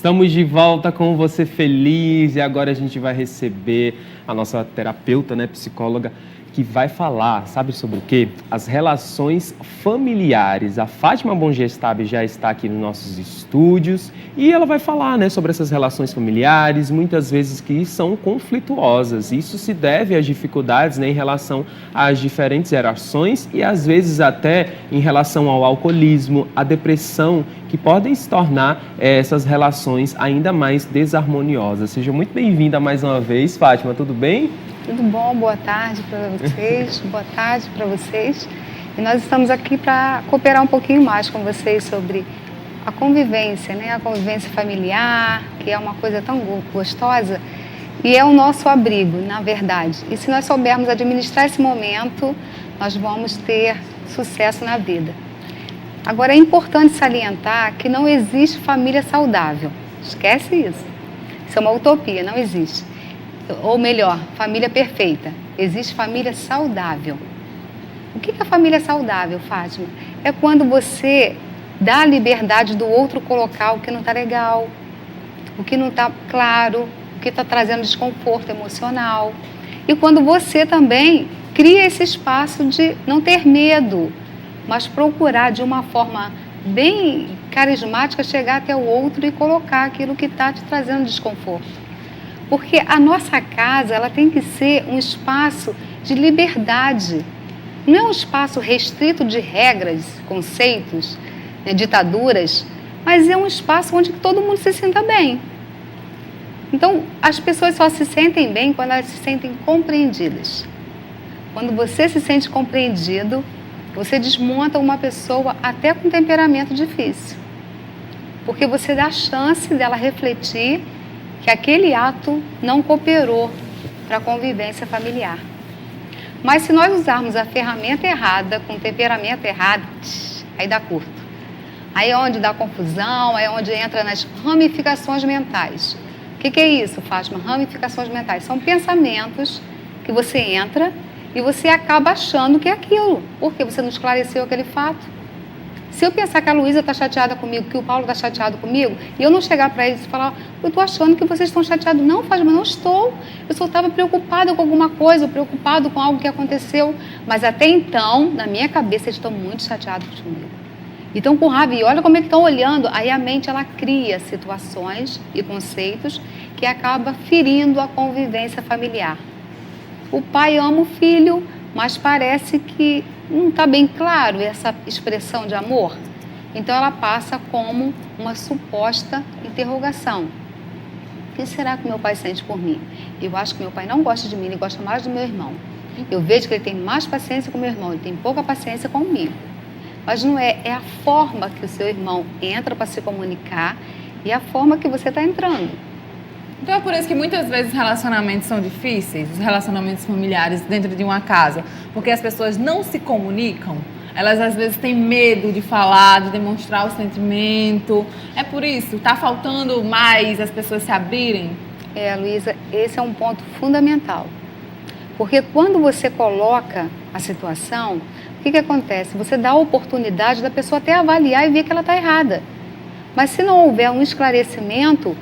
Estamos de volta com você feliz e agora a gente vai receber a nossa terapeuta, psicóloga, que vai falar, sabe sobre o quê? As relações familiares. A Fátima Bongestabe já está aqui nos nossos estúdios e ela vai falar, sobre essas relações familiares, muitas vezes que são conflituosas. Isso se deve às dificuldades, em relação às diferentes gerações e às vezes até em relação ao alcoolismo, à depressão, que podem se tornar essas relações ainda mais desarmoniosas. Seja muito bem-vinda mais uma vez, Fátima, tudo bem? Tudo bom, boa tarde para vocês, boa tarde para vocês. E nós estamos aqui para cooperar um pouquinho mais com vocês sobre a convivência, a convivência familiar, que é uma coisa tão gostosa e é o nosso abrigo, na verdade. E se nós soubermos administrar esse momento, nós vamos ter sucesso na vida. Agora, é importante salientar que não existe família saudável. Esquece isso. Isso é uma utopia, não existe. Ou melhor, família perfeita. Existe família saudável. O que é família saudável, Fátima? É quando você dá a liberdade do outro colocar o que não está legal, o que não está claro, o que está trazendo desconforto emocional. E quando você também cria esse espaço de não ter medo, mas procurar de uma forma bem carismática chegar até o outro e colocar aquilo que está te trazendo desconforto. Porque a nossa casa, ela tem que ser um espaço de liberdade. Não é um espaço restrito de regras, conceitos, ditaduras, mas é um espaço onde todo mundo se sinta bem. Então, as pessoas só se sentem bem quando elas se sentem compreendidas. Quando você se sente compreendido, você desmonta uma pessoa até com temperamento difícil. Porque você dá a chance dela refletir que aquele ato não cooperou para a convivência familiar. Mas se nós usarmos a ferramenta errada, com o temperamento errado, aí dá curto. Aí é onde dá confusão, aí é onde entra nas ramificações mentais. O que é isso, Fátima? Ramificações mentais são pensamentos que você entra e você acaba achando que é aquilo, porque você não esclareceu aquele fato. Se eu pensar que a Luísa está chateada comigo, que o Paulo está chateado comigo, e eu não chegar para eles e falar, eu estou achando que vocês estão chateados. Não, Fátima, não estou. Eu só estava preocupada com alguma coisa, preocupado com algo que aconteceu. Mas até então, na minha cabeça, eles estão muito chateados comigo. E estão com raiva, e olha como é que estão olhando. Aí a mente, ela cria situações e conceitos que acaba ferindo a convivência familiar. O pai ama o filho, mas parece que não está bem claro essa expressão de amor. Então ela passa como uma suposta interrogação. O que será que meu pai sente por mim? Eu acho que meu pai não gosta de mim, ele gosta mais do meu irmão. Eu vejo que ele tem mais paciência com meu irmão, ele tem pouca paciência comigo. Mas não é, é a forma que o seu irmão entra para se comunicar e a forma que você está entrando. Então é por isso que muitas vezes os relacionamentos são difíceis, os relacionamentos familiares dentro de uma casa, porque as pessoas não se comunicam, elas às vezes têm medo de falar, de demonstrar o sentimento. É por isso, está faltando mais as pessoas se abrirem? Luísa, esse é um ponto fundamental. Porque quando você coloca a situação, o que acontece? Você dá a oportunidade da pessoa até avaliar e ver que ela está errada. Mas se não houver um esclarecimento,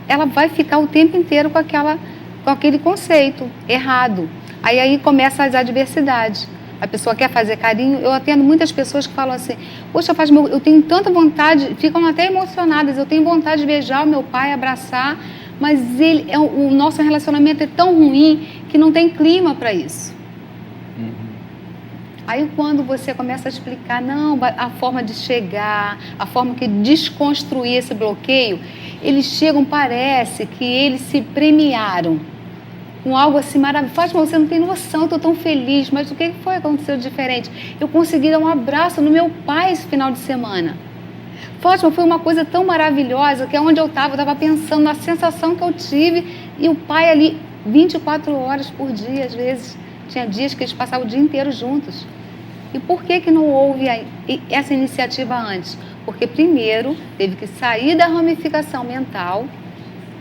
ela vai ficar o tempo inteiro com aquele conceito errado. Aí começam as adversidades. A pessoa quer fazer carinho. Eu atendo muitas pessoas que falam assim, poxa, Fátima, eu tenho tanta vontade, ficam até emocionadas, eu tenho vontade de beijar o meu pai, abraçar, mas o nosso relacionamento é tão ruim que não tem clima para isso. Aí quando você começa a explicar, não, a forma de chegar, a forma de desconstruir esse bloqueio, eles chegam, parece que eles se premiaram com algo assim maravilhoso. Fátima, você não tem noção, eu estou tão feliz, mas o que foi que aconteceu de diferente? Eu consegui dar um abraço no meu pai esse final de semana. Fátima, foi uma coisa tão maravilhosa que onde eu estava pensando na sensação que eu tive e o pai ali 24 horas por dia, às vezes. Tinha dias que eles passavam o dia inteiro juntos. E por que não houve essa iniciativa antes? Porque primeiro teve que sair da ramificação mental,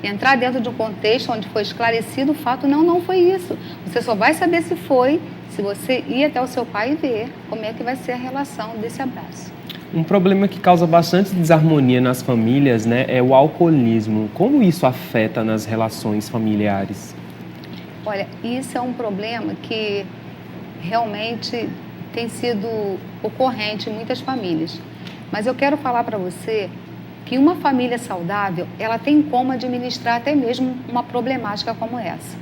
entrar dentro de um contexto onde foi esclarecido o fato, não foi isso. Você só vai saber se foi, se você ir até o seu pai e ver como é que vai ser a relação desse abraço. Um problema que causa bastante desarmonia nas famílias, né, é o alcoolismo. Como isso afeta nas relações familiares? Olha, isso é um problema que realmente tem sido ocorrente em muitas famílias. Mas eu quero falar para você que uma família saudável, ela tem como administrar até mesmo uma problemática como essa.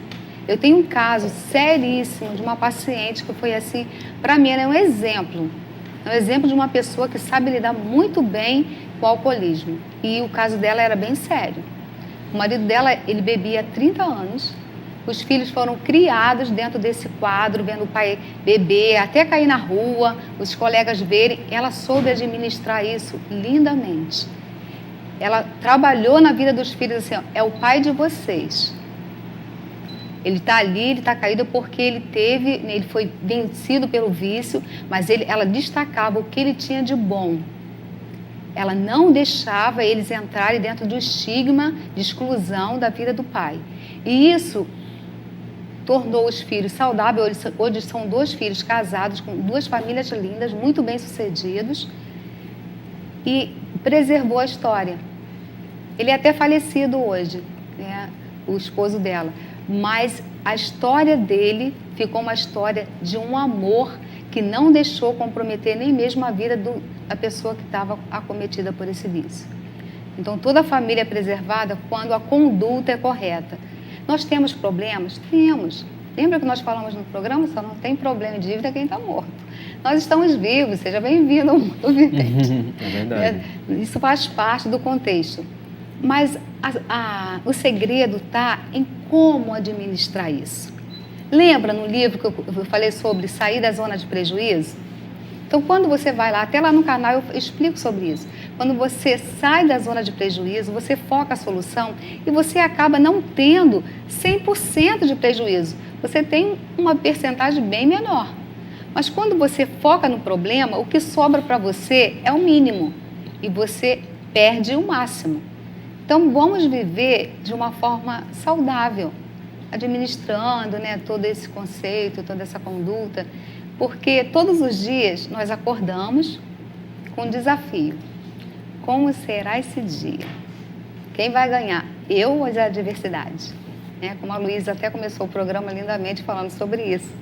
Eu tenho um caso seríssimo de uma paciente que foi assim, para mim ela é um exemplo. É um exemplo de uma pessoa que sabe lidar muito bem com o alcoolismo. E o caso dela era bem sério. O marido dela, ele bebia há 30 anos. Os filhos foram criados dentro desse quadro, vendo o pai beber, até cair na rua, os colegas verem. Ela soube administrar isso lindamente. Ela trabalhou na vida dos filhos assim, ó, é o pai de vocês. Ele está ali, ele está caído porque ele foi vencido pelo vício, mas ela destacava o que ele tinha de bom. Ela não deixava eles entrarem dentro do estigma de exclusão da vida do pai. E isso tornou os filhos saudáveis. Hoje são 2 filhos casados, com 2 famílias lindas, muito bem-sucedidos, e preservou a história. Ele é até falecido hoje, né, o esposo dela. Mas a história dele ficou uma história de um amor que não deixou comprometer nem mesmo a vida da pessoa que estava acometida por esse vício. Então, toda a família é preservada quando a conduta é correta. Nós temos problemas? Temos. Lembra que nós falamos no programa? Só não tem problema de dívida quem está morto. Nós estamos vivos, seja bem-vindo ao mundo vivente. É verdade. Isso faz parte do contexto. Mas o segredo está em como administrar isso. Lembra no livro que eu falei sobre sair da zona de prejuízo? Então, quando você vai lá, até lá no canal eu explico sobre isso. Quando você sai da zona de prejuízo, você foca a solução e você acaba não tendo 100% de prejuízo. Você tem uma percentagem bem menor. Mas quando você foca no problema, o que sobra para você é o mínimo e você perde o máximo. Então, vamos viver de uma forma saudável, administrando, né, todo esse conceito, toda essa conduta, porque todos os dias nós acordamos com um desafio. Como será esse dia? Quem vai ganhar? Eu ou a adversidade? Como a Luísa até começou o programa lindamente falando sobre isso,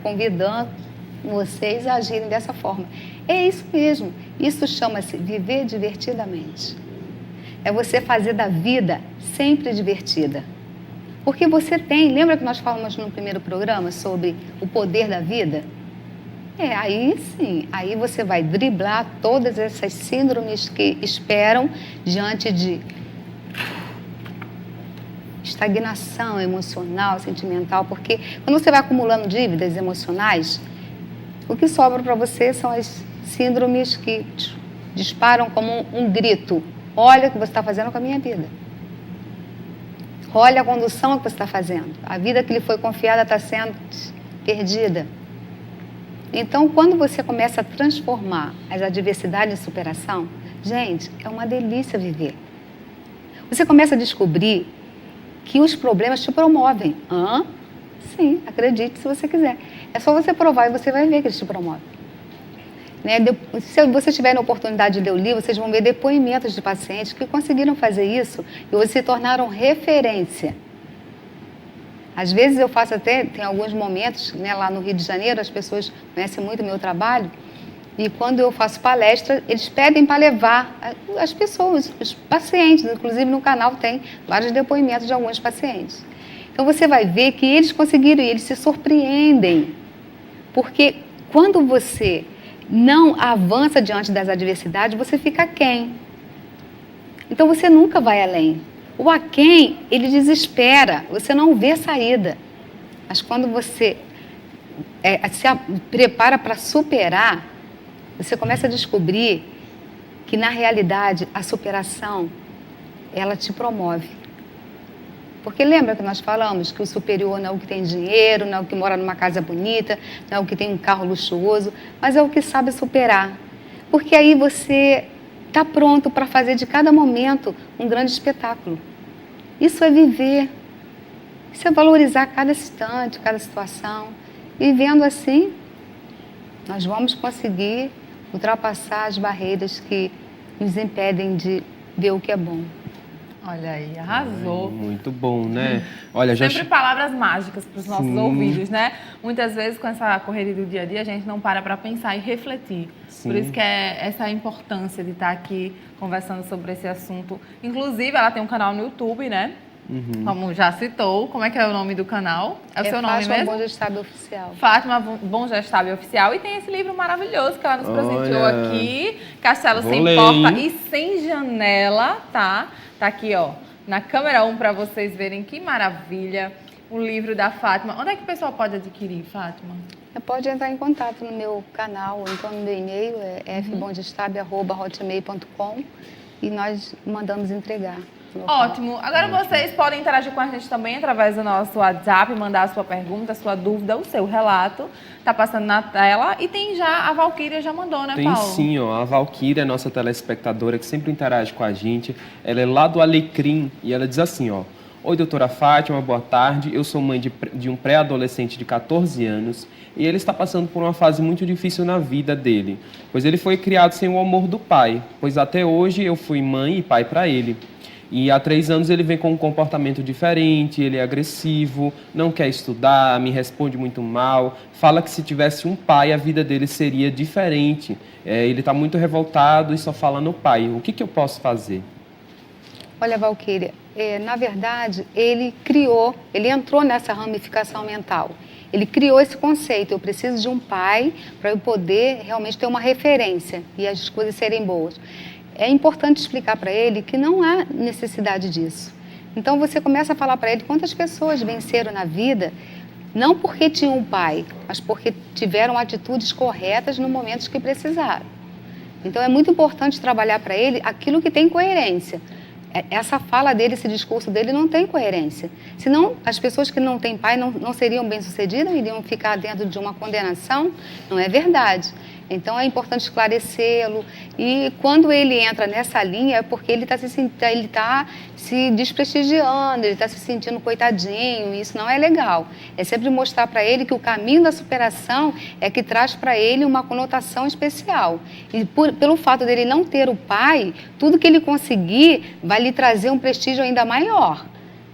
convidando vocês a agirem dessa forma. É isso mesmo, isso chama-se viver divertidamente. É você fazer da vida sempre divertida. Porque você tem, lembra que nós falamos no primeiro programa sobre o poder da vida? Aí sim, aí você vai driblar todas essas síndromes que esperam diante de estagnação emocional, sentimental, porque quando você vai acumulando dívidas emocionais, o que sobra para você são as síndromes que disparam como um grito. Olha o que você está fazendo com a minha vida. Olha a condução que você está fazendo. A vida que lhe foi confiada está sendo perdida. Então, quando você começa a transformar as adversidades em superação, gente, é uma delícia viver. Você começa a descobrir que os problemas te promovem. Sim, acredite se você quiser. É só você provar e você vai ver que eles te promovem. Se vocês tiverem a oportunidade de ler o livro, vocês vão ver depoimentos de pacientes que conseguiram fazer isso e hoje se tornaram referência. Às vezes eu faço até, tem alguns momentos, lá no Rio de Janeiro, as pessoas conhecem muito o meu trabalho, e quando eu faço palestra, eles pedem para levar as pessoas, os pacientes, inclusive no canal tem vários depoimentos de alguns pacientes. Então você vai ver que eles conseguiram e eles se surpreendem, porque quando você não avança diante das adversidades, você fica aquém. Então você nunca vai além. O aquém, ele desespera, você não vê saída. Mas quando você se prepara para superar, você começa a descobrir que na realidade a superação, ela te promove. Porque lembra que nós falamos que o superior não é o que tem dinheiro, não é o que mora numa casa bonita, não é o que tem um carro luxuoso, mas é o que sabe superar. Porque aí você está pronto para fazer de cada momento um grande espetáculo. Isso é viver. Isso é valorizar cada instante, cada situação. Vivendo assim, nós vamos conseguir ultrapassar as barreiras que nos impedem de ver o que é bom. Olha aí, arrasou. Muito bom, né? Olha, já Sempre palavras mágicas para os nossos ouvidos, né? Muitas vezes, com essa correria do dia a dia, a gente não para pensar e refletir. Sim. Por isso que é essa importância de estar aqui conversando sobre esse assunto. Inclusive, ela tem um canal no YouTube, né? Como já citou. Como é que é o nome do canal? É o seu nome mesmo? Fátima Bom Gestável Oficial. Fátima Bom Gestável Oficial. E tem esse livro maravilhoso que ela nos presenteou aqui. Castelo Sem Porta e Sem Janela, tá? Tá aqui, ó, na câmera 1 para vocês verem que maravilha o livro da Fátima. Onde é que o pessoal pode adquirir, Fátima? Pode entrar em contato no meu canal, ou então no meu e-mail, é fbomgestável@hotmail.com, e nós mandamos entregar. Ótimo. Agora vocês podem interagir com a gente também através do nosso WhatsApp, mandar a sua pergunta, a sua dúvida, o seu relato. Tá passando na tela. E tem já, a Valquíria já mandou, né, Paulo? Tem sim, ó. A Valquíria, nossa telespectadora, que sempre interage com a gente. Ela é lá do Alecrim e ela diz assim, ó. Oi, doutora Fátima, boa tarde. Eu sou mãe de um pré-adolescente de 14 anos e ele está passando por uma fase muito difícil na vida dele, pois ele foi criado sem o amor do pai, pois até hoje eu fui mãe e pai para ele. E há 3 anos ele vem com um comportamento diferente, ele é agressivo, não quer estudar, me responde muito mal, fala que se tivesse um pai a vida dele seria diferente. Ele está muito revoltado e só fala no pai. O que eu posso fazer? Olha, Valquíria, na verdade ele entrou nessa ramificação mental. Ele criou esse conceito, eu preciso de um pai para eu poder realmente ter uma referência e as coisas serem boas. É importante explicar para ele que não há necessidade disso. Então você começa a falar para ele quantas pessoas venceram na vida, não porque tinham um pai, mas porque tiveram atitudes corretas no momento que precisaram. Então é muito importante trabalhar para ele aquilo que tem coerência. Essa fala dele, esse discurso dele não tem coerência. Senão, as pessoas que não têm pai não seriam bem-sucedidas, iriam ficar dentro de uma condenação. Não é verdade. Então, é importante esclarecê-lo. E quando ele entra nessa linha, é porque ele está se desprestigiando, ele está se sentindo coitadinho. E isso não é legal. É sempre mostrar para ele que o caminho da superação é que traz para ele uma conotação especial. E pelo fato dele não ter o pai, tudo que ele conseguir vai lhe trazer um prestígio ainda maior.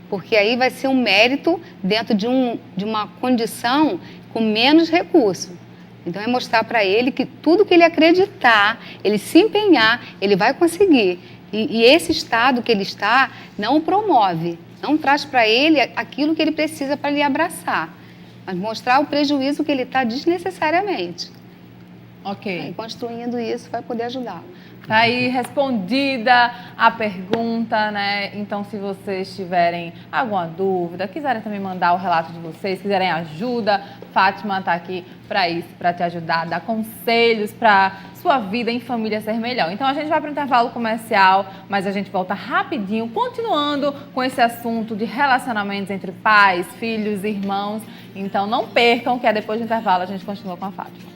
Porque aí vai ser um mérito dentro de uma condição com menos recurso. Então, é mostrar para ele que tudo que ele acreditar, ele se empenhar, ele vai conseguir. E esse estado que ele está não o promove, não traz para ele aquilo que ele precisa para lhe abraçar, mas mostrar o prejuízo que ele está desnecessariamente. Ok. Aí, construindo isso, vai poder ajudá-lo. Tá aí respondida a pergunta, né? Então, se vocês tiverem alguma dúvida, quiserem também mandar o relato de vocês, quiserem ajuda, Fátima tá aqui para isso, para te ajudar, dar conselhos para sua vida em família ser melhor. Então, a gente vai para o intervalo comercial, mas a gente volta rapidinho, continuando com esse assunto de relacionamentos entre pais, filhos, irmãos. Então, não percam, que é depois do intervalo a gente continua com a Fátima.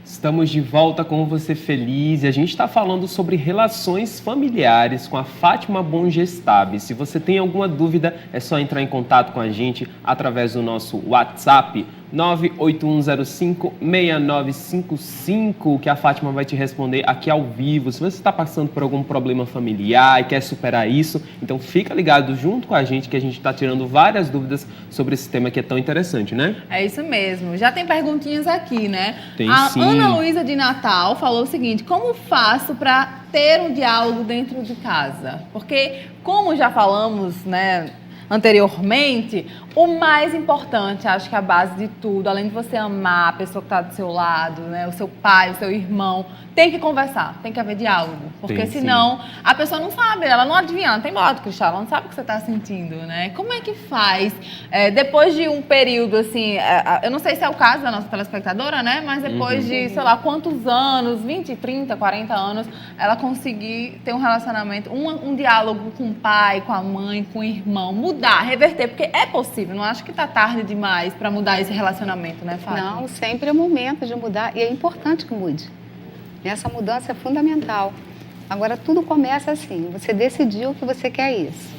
Estamos de volta com Você Feliz e a gente está falando sobre relações familiares com a Fátima Bom Gestável. Se você tem alguma dúvida, é só entrar em contato com a gente através do nosso WhatsApp 981056955, que a Fátima vai te responder aqui ao vivo. Se você está passando por algum problema familiar e quer superar isso, então fica ligado junto com a gente que a gente está tirando várias dúvidas sobre esse tema que é tão interessante, né? É isso mesmo. Já tem perguntinhas aqui, né? Tem sim. Ana Luísa de Natal falou o seguinte: como faço para ter um diálogo dentro de casa? Porque, como já falamos, né, anteriormente, o mais importante, acho que a base de tudo, além de você amar a pessoa que está do seu lado, né, o seu pai, o seu irmão, tem que conversar, tem que haver diálogo. Porque senão a pessoa não sabe, ela não adivinha, ela não tem bola de cristal, ela não sabe o que você está sentindo, né? Como é que faz? Depois de um período, assim, eu não sei se é o caso da nossa telespectadora, né? Mas depois de, sei lá, quantos anos, 20, 30, 40 anos, ela conseguir ter um relacionamento, um diálogo com o pai, com a mãe, com o irmão, mudar, reverter, porque é possível, não acho que tá tarde demais para mudar esse relacionamento, né, Fátima? Não, sempre é o momento de mudar e é importante que mude. Essa mudança é fundamental. Agora, tudo começa assim, você decidiu que você quer isso.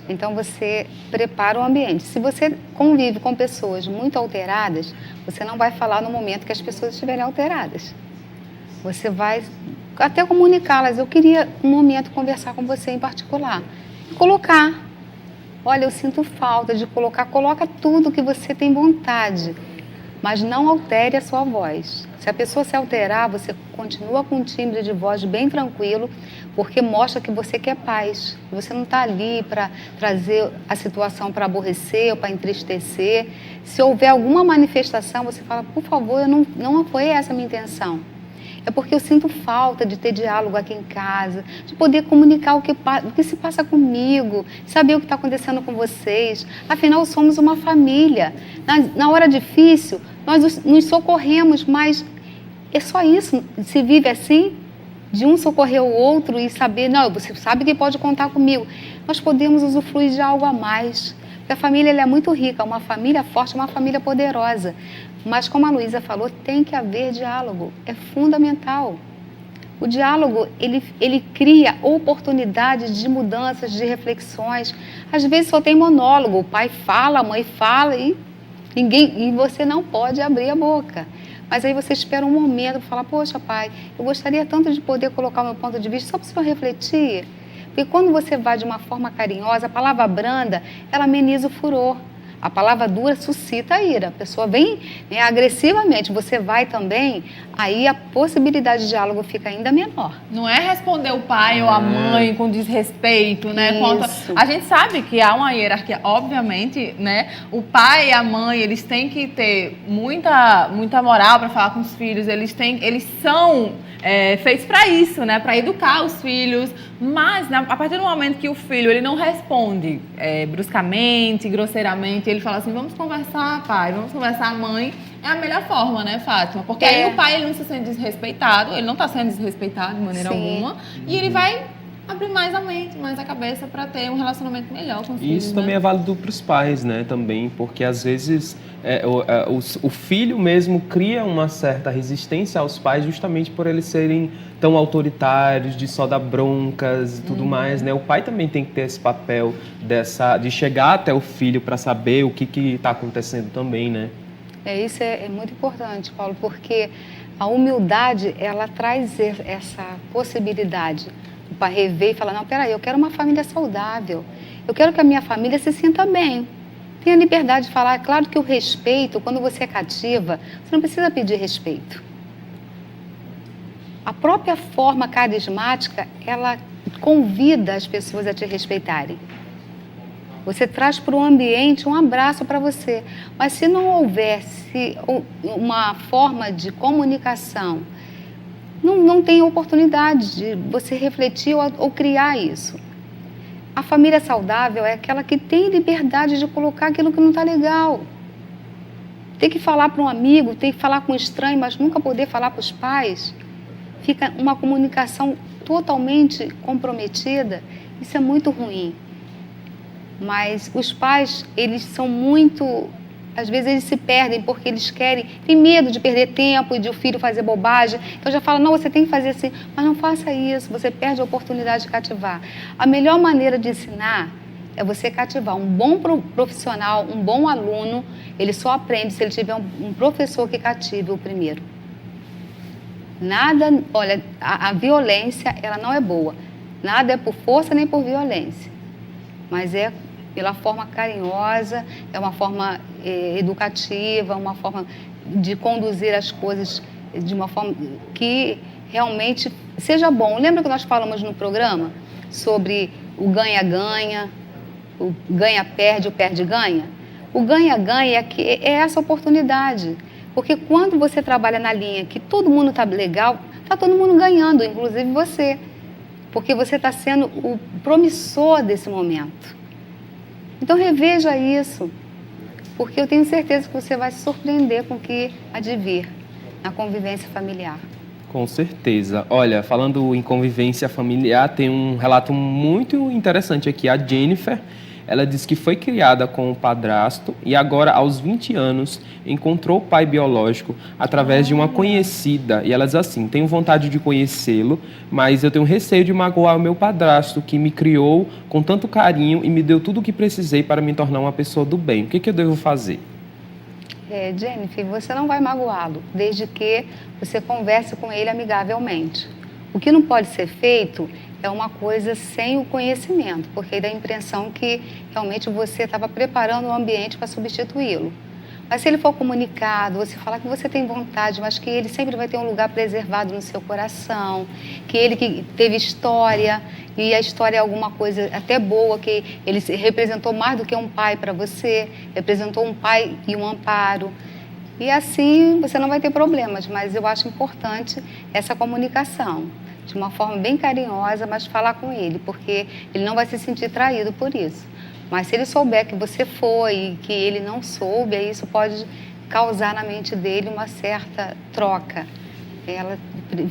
Então você prepara o ambiente. Se você convive com pessoas muito alteradas, você não vai falar no momento que as pessoas estiverem alteradas. Você vai até comunicá-las. Eu queria um momento conversar com você em particular. Colocar. Olha, eu sinto falta de colocar. Coloca tudo que você tem vontade, mas não altere a sua voz. Se a pessoa se alterar, você continua com um timbre de voz bem tranquilo, porque mostra que você quer paz. Você não está ali para trazer a situação para aborrecer ou para entristecer. Se houver alguma manifestação, você fala, por favor, não foi essa a minha intenção. É porque eu sinto falta de ter diálogo aqui em casa, de poder comunicar o que se passa comigo, saber o que está acontecendo com vocês. Afinal, somos uma família. Na hora difícil, nós nos socorremos, mas é só isso. Se vive assim, de um socorrer o outro e saber, não, você sabe que pode contar comigo. Nós podemos usufruir de algo a mais. Porque a família ela é muito rica, uma família forte, uma família poderosa. Mas, como a Luísa falou, tem que haver diálogo. É fundamental. O diálogo, ele cria oportunidades de mudanças, de reflexões. Às vezes só tem monólogo. O pai fala, a mãe fala e você não pode abrir a boca. Mas aí você espera um momento para falar, poxa, pai, eu gostaria tanto de poder colocar o meu ponto de vista só para o senhor refletir. Porque quando você vai de uma forma carinhosa, a palavra branda, ela ameniza o furor. A palavra dura suscita a ira. A pessoa vem agressivamente, você vai também, aí a possibilidade de diálogo fica ainda menor. Não é responder o pai ou a mãe com desrespeito, né? A gente sabe que há uma hierarquia, obviamente, né? O pai e a mãe, eles têm que ter muita moral para falar com os filhos, eles são feitos para isso, né? Para educar os filhos, mas a partir do momento que o filho ele não responde bruscamente, grosseiramente, ele fala assim, vamos conversar, pai, vamos conversar, mãe, é a melhor forma, né, Fátima? Porque aí o pai ele não se sente desrespeitado, ele não está sendo desrespeitado de maneira alguma, e ele vai abrir mais a mente, mais a cabeça para ter um relacionamento melhor com os filhos. Isso também é válido para os pais, né, também, porque às vezes o filho mesmo cria uma certa resistência aos pais justamente por eles serem tão autoritários, de só dar broncas e tudo mais, né? O pai também tem que ter esse papel de chegar até o filho para saber o que está acontecendo também, né? Isso é muito importante, Paulo, porque a humildade, ela traz essa possibilidade para rever e falar, não, peraí, eu quero uma família saudável, eu quero que a minha família se sinta bem. Tenha liberdade de falar. É claro que o respeito, quando você é cativa, você não precisa pedir respeito. A própria forma carismática, ela convida as pessoas a te respeitarem. Você traz para o ambiente um abraço para você. Mas se não houvesse uma forma de comunicação, não tem oportunidade de você refletir ou criar isso. A família saudável é aquela que tem liberdade de colocar aquilo que não está legal. Tem que falar para um amigo, tem que falar com um estranho, mas nunca poder falar para os pais. Fica uma comunicação totalmente comprometida. Isso é muito ruim. Mas os pais, eles são muito... Às vezes eles se perdem porque eles têm medo de perder tempo e de o filho fazer bobagem. Então já fala, não, você tem que fazer assim. Mas não faça isso, você perde a oportunidade de cativar. A melhor maneira de ensinar é você cativar um bom profissional, um bom aluno. Ele só aprende se ele tiver um professor que cative o primeiro. Nada, olha, a violência, ela não é boa. Nada é por força nem por violência. Mas é pela forma carinhosa, é uma forma educativa, uma forma de conduzir as coisas de uma forma que realmente seja bom. Lembra que nós falamos no programa sobre o ganha-ganha, o ganha-perde, o perde-ganha? O ganha-ganha é essa oportunidade, porque quando você trabalha na linha que todo mundo está legal, está todo mundo ganhando, inclusive você, porque você está sendo o promissor desse momento. Então reveja isso, porque eu tenho certeza que você vai se surpreender com o que há de vir na convivência familiar. Com certeza. Olha, falando em convivência familiar, tem um relato muito interessante aqui. A Jennifer, Ela diz que foi criada com o padrasto e agora, aos 20 anos, encontrou o pai biológico através de uma conhecida. E ela diz assim, tenho vontade de conhecê-lo, mas eu tenho receio de magoar o meu padrasto, que me criou com tanto carinho e me deu tudo o que precisei para me tornar uma pessoa do bem. O que eu devo fazer? Jennifer, você não vai magoá-lo, desde que você converse com ele amigavelmente. O que não pode ser feito é uma coisa sem o conhecimento, porque dá a impressão que realmente você estava preparando o ambiente para substituí-lo. Mas se ele for comunicado, você falar que você tem vontade, mas que ele sempre vai ter um lugar preservado no seu coração, que ele que teve história, e a história é alguma coisa até boa, que ele representou mais do que um pai para você, representou um pai e um amparo. E assim você não vai ter problemas, mas eu acho importante essa comunicação, de uma forma bem carinhosa, mas falar com ele, porque ele não vai se sentir traído por isso. Mas se ele souber que você foi e que ele não soube, aí isso pode causar na mente dele uma certa troca. Ela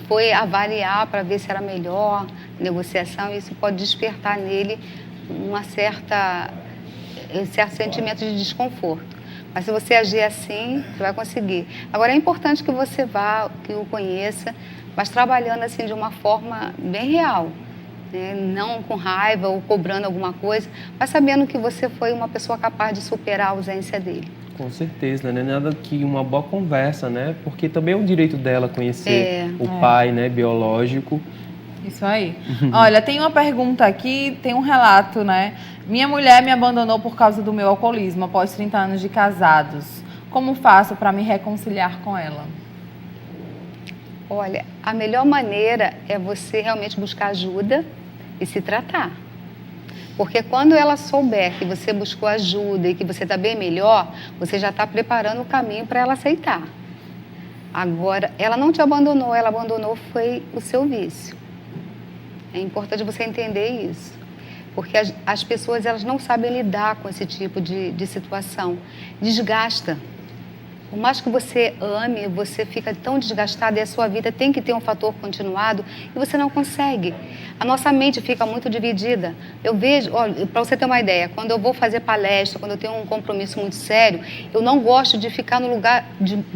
foi avaliar para ver se era melhor negociação, e isso pode despertar nele um certo sentimento de desconforto. Mas se você agir assim, você vai conseguir. Agora é importante que você vá, que o conheça, mas trabalhando assim de uma forma bem real. Não com raiva ou cobrando alguma coisa, mas sabendo que você foi uma pessoa capaz de superar a ausência dele. Com certeza, né? Nada que uma boa conversa, né? Porque também é um direito dela conhecer o pai, né, biológico. Isso aí. Olha, tem uma pergunta aqui, tem um relato, né? Minha mulher me abandonou por causa do meu alcoolismo após 30 anos de casados. Como faço para me reconciliar com ela? Olha, a melhor maneira é você realmente buscar ajuda e se tratar. Porque quando ela souber que você buscou ajuda e que você está bem melhor, você já está preparando o caminho para ela aceitar. Agora, ela não te abandonou, ela abandonou foi o seu vício. É importante você entender isso. Porque as pessoas elas não sabem lidar com esse tipo de situação. Desgasta. Por mais que você ame, você fica tão desgastado e a sua vida tem que ter um fator continuado e você não consegue. A nossa mente fica muito dividida. Eu vejo, para você ter uma ideia, quando eu vou fazer palestra, quando eu tenho um compromisso muito sério, eu não gosto de ficar no lugar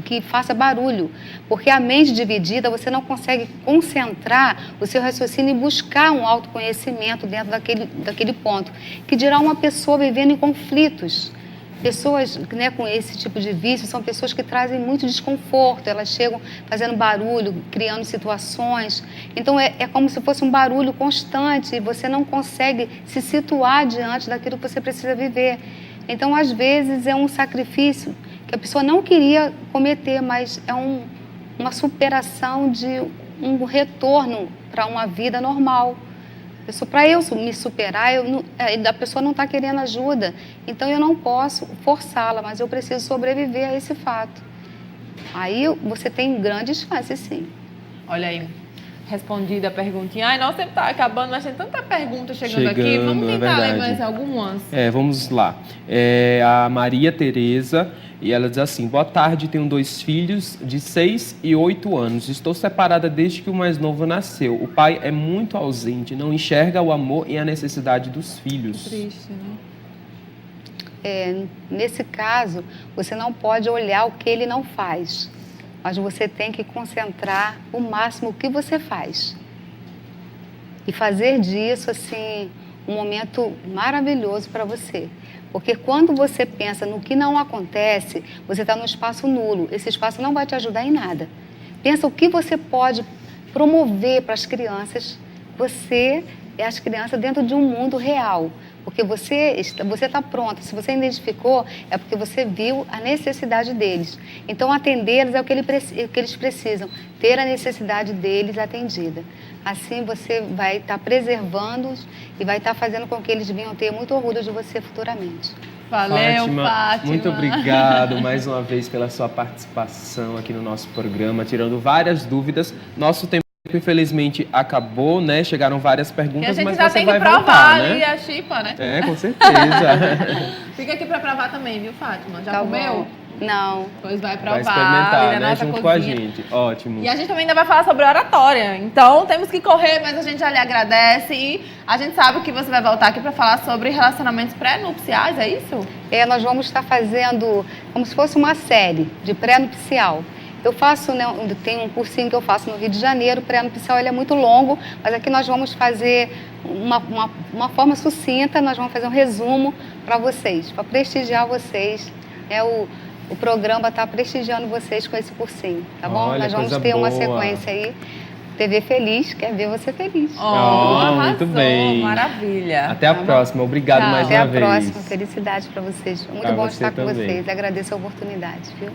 que faça barulho, porque a mente dividida, você não consegue concentrar o seu raciocínio e buscar um autoconhecimento dentro daquele ponto, que dirá uma pessoa vivendo em conflitos. Pessoas, né, com esse tipo de vício são pessoas que trazem muito desconforto, elas chegam fazendo barulho, criando situações. Então é como se fosse um barulho constante e você não consegue se situar diante daquilo que você precisa viver. Então, às vezes, é um sacrifício que a pessoa não queria cometer, mas é uma superação de um retorno para uma vida normal. Para eu me superar, a pessoa não está querendo ajuda, então eu não posso forçá-la, mas eu preciso sobreviver a esse fato. Aí você tem grandes chances, sim. Olha aí, respondida a perguntinha. Ai, nossa, tempo está acabando, mas tem tanta pergunta chegando aqui. Vamos tentar ler mais algumas. Vamos lá. A Maria Tereza, e ela diz assim, boa tarde, tenho 2 filhos de 6 e 8 anos. Estou separada desde que o mais novo nasceu. O pai é muito ausente, não enxerga o amor e a necessidade dos filhos. Triste, né? Nesse caso, você não pode olhar o que ele não faz, mas você tem que concentrar o máximo o que você faz. E fazer disso, assim, um momento maravilhoso para você. Porque quando você pensa no que não acontece, você está num espaço nulo. Esse espaço não vai te ajudar em nada. Pensa o que você pode promover para as crianças. Você é as crianças dentro de um mundo real. Porque você está pronta. Se você identificou, é porque você viu a necessidade deles. Então, atendê-los é o que eles precisam. Ter a necessidade deles atendida. Assim, você vai estar preservando-os e vai estar fazendo com que eles venham ter muito orgulho de você futuramente. Valeu, Fátima. Muito obrigado mais uma vez pela sua participação aqui no nosso programa, tirando várias dúvidas. Nosso tempo, infelizmente, acabou, né? Chegaram várias perguntas, mas você vai voltar, né? A gente já tem que provar ali a chipa, né? Com certeza. Fica aqui para provar também, viu, Fátima? Já tá comeu? Bom. Não. Pois vai Vai provar experimentar, ali na né? nossa Junto cozinha. com a gente. Ótimo. E a gente também ainda vai falar sobre oratória. Então, temos que correr, mas a gente já lhe agradece. E a gente sabe que você vai voltar aqui para falar sobre relacionamentos pré-nupciais, é isso? Nós vamos estar fazendo como se fosse uma série de pré-nupcial. Eu faço, né, tem um cursinho que eu faço no Rio de Janeiro, o pré-nupcial ele é muito longo, mas aqui nós vamos fazer uma forma sucinta, nós vamos fazer um resumo para vocês, para prestigiar vocês. O programa está prestigiando vocês com esse cursinho, tá bom? Olha, nós vamos coisa ter uma boa. sequência aí. TV Feliz, quer ver você feliz. Oh, arrasou, muito bem. Maravilha. Até a Tá bom? próxima. Obrigado Tchau. mais Até uma a vez. próxima. Felicidade para vocês. Muito Pra bom você estar com também. vocês. Agradeço a oportunidade, viu?